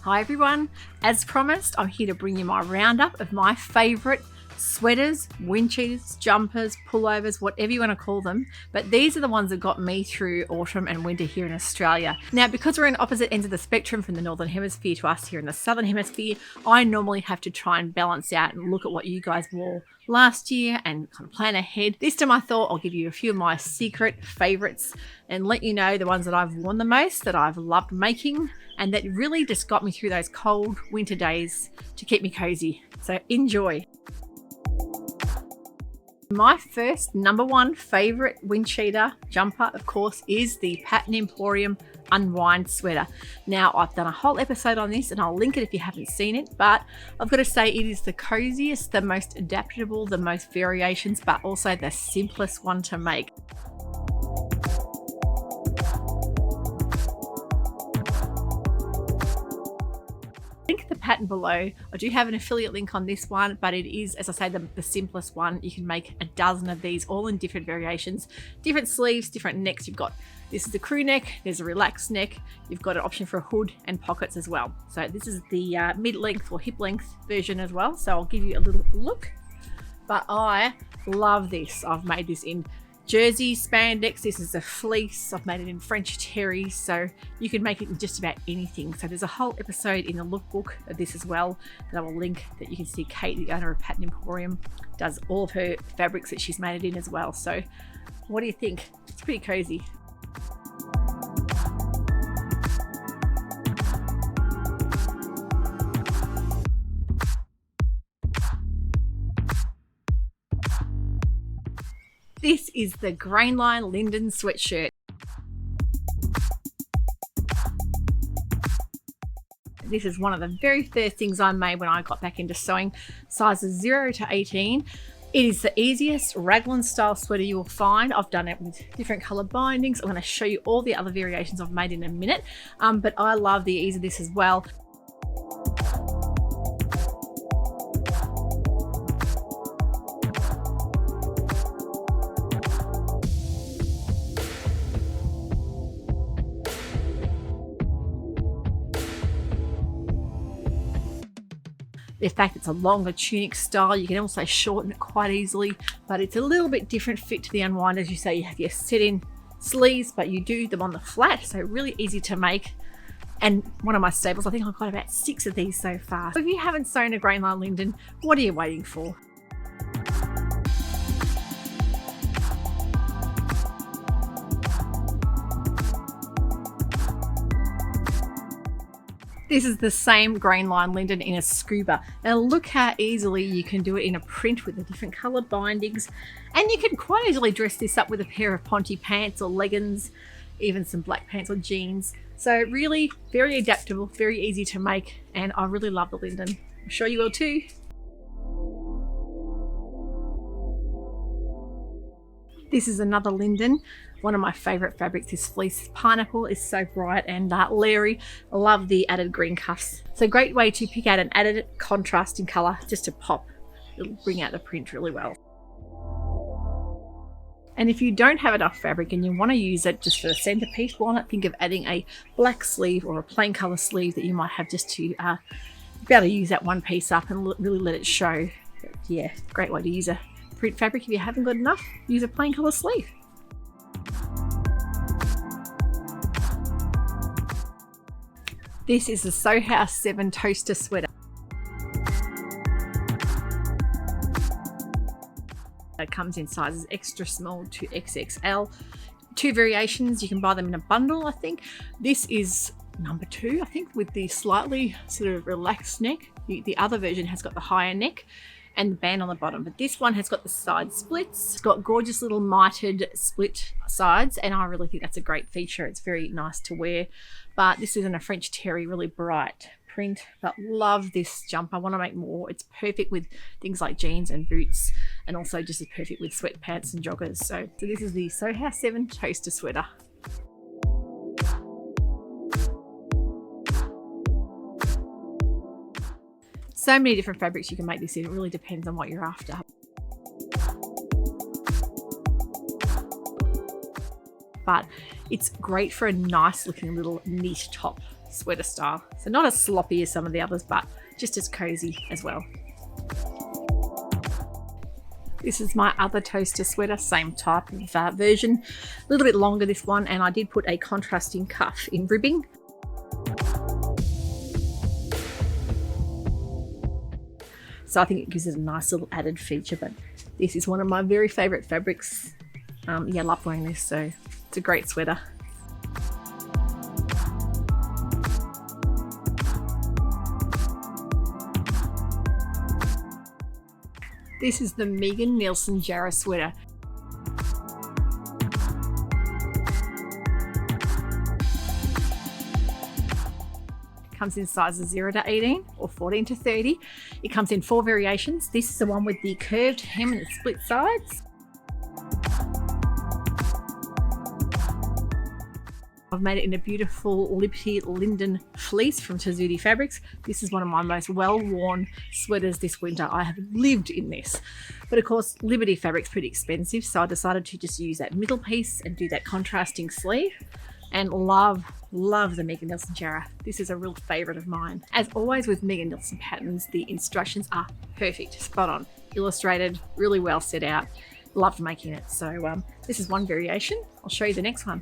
Hi everyone, as promised, I'm here to bring you my roundup of my favourite sweaters, wind cheaters, jumpers, pullovers, whatever you want to call them, but these are the ones that got me through autumn and winter here in Australia. Now, because we're in opposite ends of the spectrum from the northern hemisphere to us here in the southern hemisphere, I normally have to try and balance out and look at what you guys wore last year and kind of plan ahead. This time I thought I'll give you a few of my secret favourites and let you know the ones that I've worn the most, that I've loved making, and that really just got me through those cold winter days to keep me cozy. So enjoy. My first number one favourite wind cheater jumper, of course, is the Pattern Emporium Unwind sweater. Now, I've done a whole episode on this and I'll link it if you haven't seen it, but I've got to say it is the coziest, the most adaptable, the most variations, but also the simplest one to make. Link the pattern below. I do have an affiliate link on this one, but it is, as I say, the simplest one. You can make a dozen of these, all in different variations, different sleeves, different necks. You've got, this is the crew neck, there's a relaxed neck, you've got an option for a hood and pockets as well. So this is the mid-length or hip-length version as well, so I'll give you a little look. But I love this. I've made this in jersey spandex, this is a fleece, I've made it in French terry, so you can make it in just about anything. So there's a whole episode in the lookbook of this as well that I will link, that you can see Kate, the owner of Pattern Emporium, does all of her fabrics that she's made it in as well. So what do you think? It's pretty cozy. This is the Grainline Linden sweatshirt. This is one of the very first things I made when I got back into sewing, sizes 0 to 18. It is the easiest Raglan style sweater you will find. I've done it with different color bindings. I'm going to show you all the other variations I've made in a minute, but I love the ease of this as well. The fact it's a longer tunic style, you can also shorten it quite easily, but it's a little bit different fit to the Unwind. As you say, you have your set-in sleeves, but you do them on the flat, so really easy to make. And one of my staples, I think I've got about 6 of these so far. So if you haven't sewn a Grainline Linden, what are you waiting for? This is the same Grainline Linden in a scuba. Now look how easily you can do it in a print with the different colour bindings. And you can quite easily dress this up with a pair of ponte pants or leggings, even some black pants or jeans. So really very adaptable, very easy to make, and I really love the Linden. I'm sure you will too. This is another Linden. One of my favourite fabrics, this fleece pineapple, is so bright and leery. I love the added green cuffs. It's a great way to pick out an added contrast in colour just to pop. It'll bring out the print really well. And if you don't have enough fabric and you want to use it just for a centerpiece, why not think of adding a black sleeve or a plain colour sleeve that you might have just to be able to use that one piece up and really let it show. Yeah, great way to use a print fabric. If you haven't got enough, use a plain colour sleeve. This is the Sewciety 7 toaster sweater. It comes in sizes extra small to XXL. 2 variations, you can buy them in a bundle, I think. This is number 2, I think, with the slightly sort of relaxed neck. The other version has got the higher neck and the band on the bottom, but this one has got the side splits. It's got gorgeous little mitered split sides, and I really think that's a great feature. It's very nice to wear, but this is in a French terry, really bright print, but love this jumper. I want to make more. It's perfect with things like jeans and boots, and also just as perfect with sweatpants and joggers. So this is the Sewciety 7 toaster sweater. So many different fabrics you can make this in. It really depends on what you're after. But it's great for a nice looking little knit top. sweater style. So not as sloppy as some of the others, but just as cozy as well. This is my other toaster sweater, same type of version, a little bit longer this one, and I did put a contrasting cuff in ribbing. So I think it gives it a nice little added feature, but this is one of my very favourite fabrics. Yeah, I love wearing this, so it's a great sweater. This is the Neilsen Jarrah sweater. Comes in sizes 0 to 18 or 14 to 30. It comes in 4 variations. This is the one with the curved hem and the split sides. I've made it in a beautiful Liberty Linden fleece from Sewciety Fabrics. This is one of my most well-worn sweaters this winter. I have lived in this. But of course, Liberty Fabric's pretty expensive, so I decided to just use that middle piece and do that contrasting sleeve. And love the Neilsen Jarrah. This is a real favourite of mine. As always with Neilsen patterns, the instructions are perfect, spot on, illustrated, really well set out. Loved making it. So this is one variation. I'll show you the next one.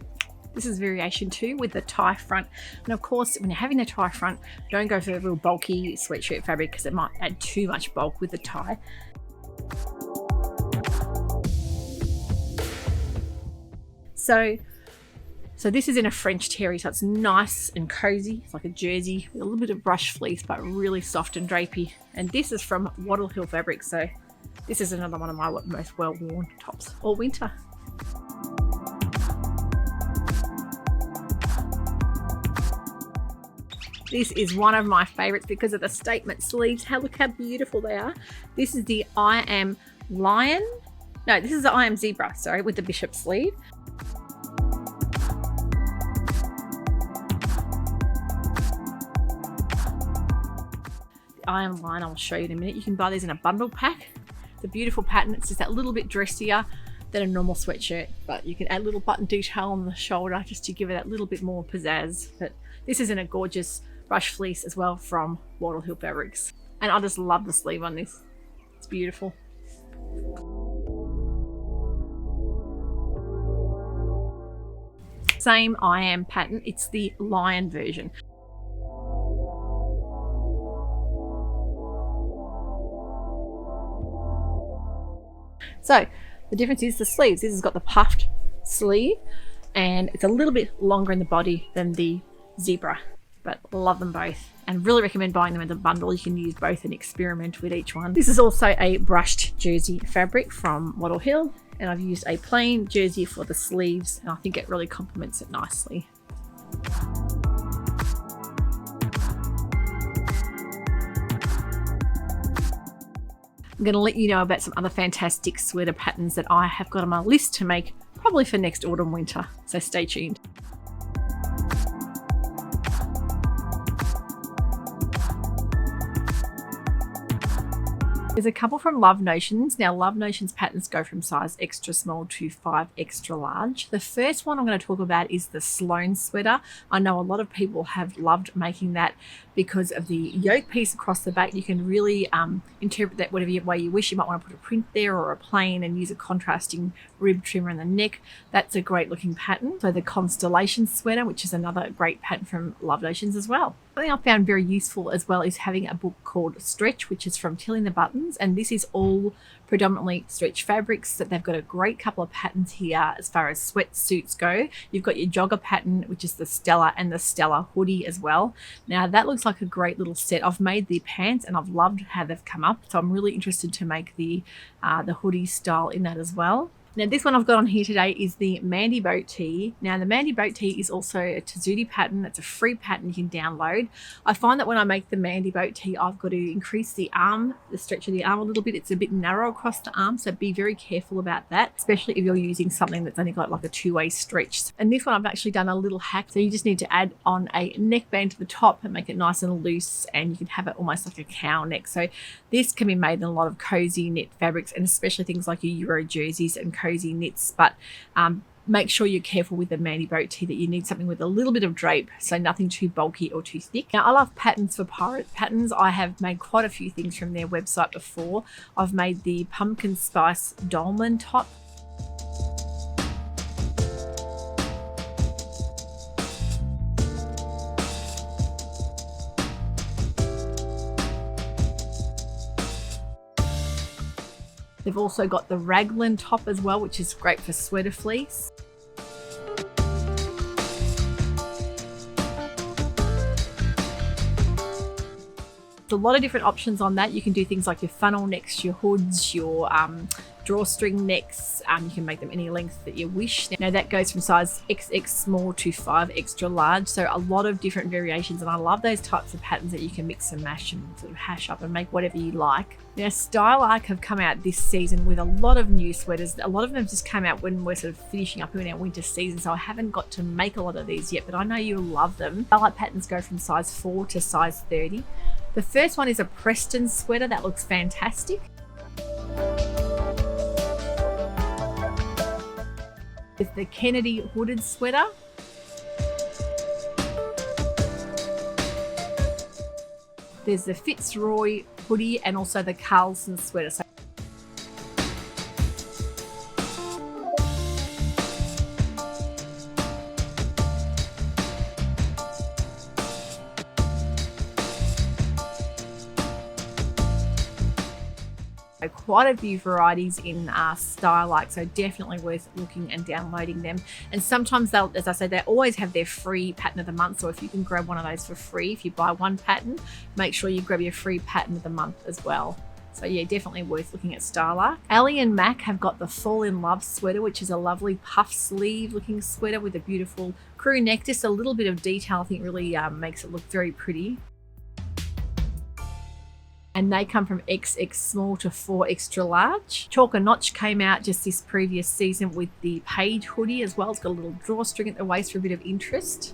This is variation 2 with the tie front. And of course, when you're having the tie front, don't go for the real bulky sweatshirt fabric because it might add too much bulk with the tie. So this is in a French terry, so it's nice and cozy. It's like a jersey with a little bit of brush fleece, but really soft and drapey. And this is from Wattle Hill Fabrics, so this is another one of my most well-worn tops all winter. This is one of my favorites because of the statement sleeves. Look how beautiful they are. This is the AM Zebra, sorry, with the bishop sleeve. I am Lion, I'll show you in a minute. You can buy these in a bundle pack. It's a beautiful pattern. It's just that little bit dressier than a normal sweatshirt, but you can add a little button detail on the shoulder just to give it that little bit more pizzazz. But this is in a gorgeous brush fleece as well from Wattle Hill Fabrics. And I just love the sleeve on this. It's beautiful. Same IM pattern, it's the Lion version. So the difference is the sleeves. This has got the puffed sleeve and it's a little bit longer in the body than the Zebra, but love them both and really recommend buying them in the bundle. You can use both and experiment with each one. This is also a brushed jersey fabric from Wattle Hill, and I've used a plain jersey for the sleeves and I think it really complements it nicely. I'm going to let you know about some other fantastic sweater patterns that I have got on my list to make probably for next autumn winter, so stay tuned. There's a couple from Love Notions. Now, Love Notions patterns go from size extra small to 5 extra large. The first one I'm going to talk about is the Sloan sweater. I know a lot of people have loved making that because of the yoke piece across the back. You can really interpret that whatever way you wish. You might want to put a print there or a plain and use a contrasting rib trimmer in the neck. That's a great looking pattern. So the Constellation sweater, which is another great pattern from Love Notions as well. Something I found very useful as well is having a book called Stretch, which is from Tilling the Buttons, and this is all predominantly stretch fabrics. That they've got a great couple of patterns here as far as sweatsuits go. You've got your jogger pattern, which is the Stella, and the Stella hoodie as well. Now that looks like a great little set. I've made the pants and I've loved how they've come up, so I'm really interested to make the hoodie style in that as well. Now this one I've got on here today is the Mandy Boat Tee. Now the Mandy Boat Tee is also a Sewciety pattern. It's a free pattern you can download. I find that when I make the Mandy Boat Tee, I've got to increase the arm, the stretch of the arm a little bit. It's a bit narrow across the arm, so be very careful about that, especially if you're using something that's only got like a two-way stretch. And this one I've actually done a little hack. So you just need to add on a neckband to the top and make it nice and loose, and you can have it almost like a cow neck. So this can be made in a lot of cozy knit fabrics, and especially things like your Euro jerseys and cozy knits, but make sure you're careful with the Mandy boat tee that you need something with a little bit of drape, so nothing too bulky or too thick. Now I love patterns for pirate patterns. I have made quite a few things from their website before. I've made the pumpkin spice Dolman top. They've also got the Raglan top as well, which is great for sweater fleece. A lot of different options on that. You can do things like your funnel necks, your hoods, your drawstring necks. You can make them any length that you wish. Now that goes from size XX small to 5 extra large, so a lot of different variations, and I love those types of patterns that you can mix and mash and sort of hash up and make whatever you like. Now Style Arc have come out this season with a lot of new sweaters. A lot of them just came out when we're sort of finishing up in our winter season, so I haven't got to make a lot of these yet, but I know you love them. Style Arc patterns go from size 4 to size 30. The first one is a Preston sweater that looks fantastic. It's the Kennedy hooded sweater. There's the Fitzroy hoodie and also the Carlson sweater. So quite a few varieties in Style Arc, so definitely worth looking and downloading them. And sometimes they'll, as I said, they always have their free pattern of the month, so if you can grab one of those for free, if you buy one pattern, make sure you grab your free pattern of the month as well. So yeah, definitely worth looking at Style Arc. Ellie and Mac have got the Fall in Love sweater, which is a lovely puff sleeve looking sweater with a beautiful crew neck. Just a little bit of detail I think really makes it look very pretty. And they come from XX small to 4 extra large. Chalk and Notch came out just this previous season with the Page hoodie as well. It's got a little drawstring at the waist for a bit of interest.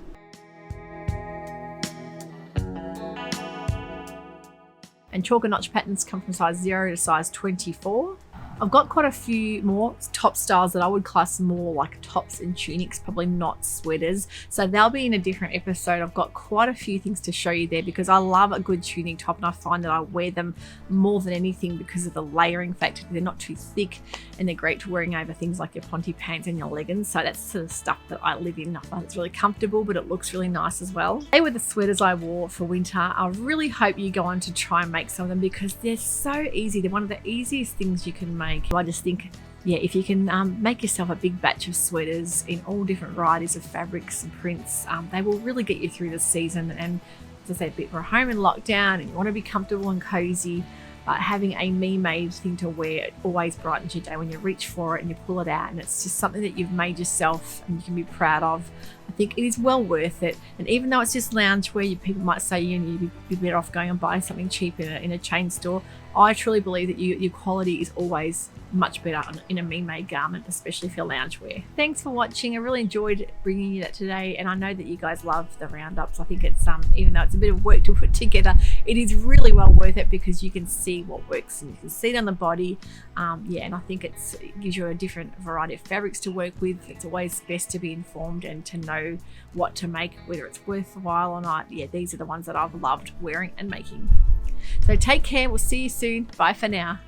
And Chalk and Notch patterns come from size 0 to size 24. I've got quite a few more top styles that I would class more like tops and tunics, probably not sweaters. So they'll be in a different episode. I've got quite a few things to show you there because I love a good tunic top, and I find that I wear them more than anything because of the layering factor. They're not too thick and they're great for wearing over things like your ponte pants and your leggings. So that's the sort of stuff that I live in. I find it's really comfortable, but it looks really nice as well. They were the sweaters I wore for winter. I really hope you go on to try and make some of them because they're so easy. They're one of the easiest things you can make. I just think, yeah, if you can make yourself a big batch of sweaters in all different varieties of fabrics and prints, they will really get you through the season. And as I say, if we're home in lockdown and you want to be comfortable and cozy, having a me-made thing to wear, it always brightens your day when you reach for it and you pull it out, and it's just something that you've made yourself and you can be proud of. I think it is well worth it. And even though it's just loungewear, people might say you'd be better off going and buying something cheap in a chain store. I truly believe that your quality is always much better in a me-made garment, especially for loungewear. Thanks for watching. I really enjoyed bringing you that today, and I know that you guys love the roundups. I think it's even though it's a bit of work to put together, it is really well worth it because you can see what works and you can see it on the body. Yeah, and I think it gives you a different variety of fabrics to work with. It's always best to be informed and to know what to make, whether it's worthwhile or not. Yeah, these are the ones that I've loved wearing and making. So take care. We'll see you soon. Bye for now.